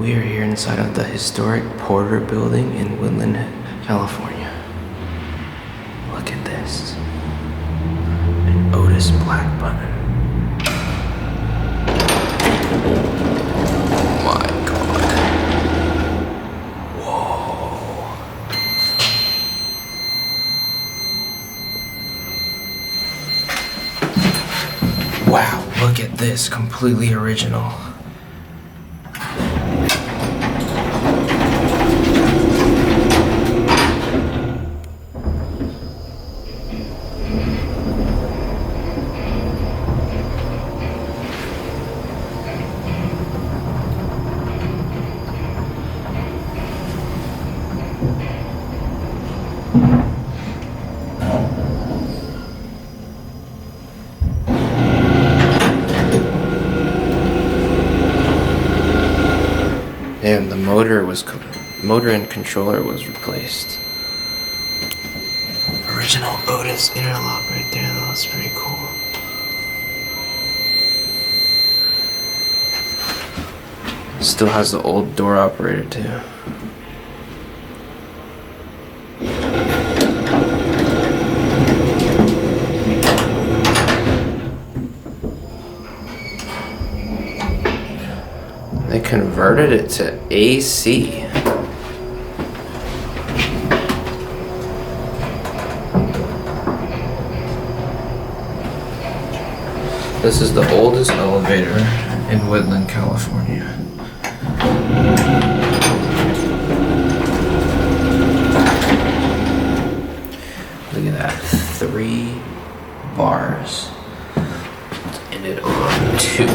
We are here inside of the historic Porter building in Woodland, California. Look at this. An OTIS black button. Oh my god. Whoa. Wow, look at this. Completely original. And the motor and controller was replaced. Original OTIS interlock right there, though. That's pretty cool. Still has the old door operator too. They converted it to AC. This is the oldest elevator in Woodland, California. Look at that, 3 bars. Ended on 2.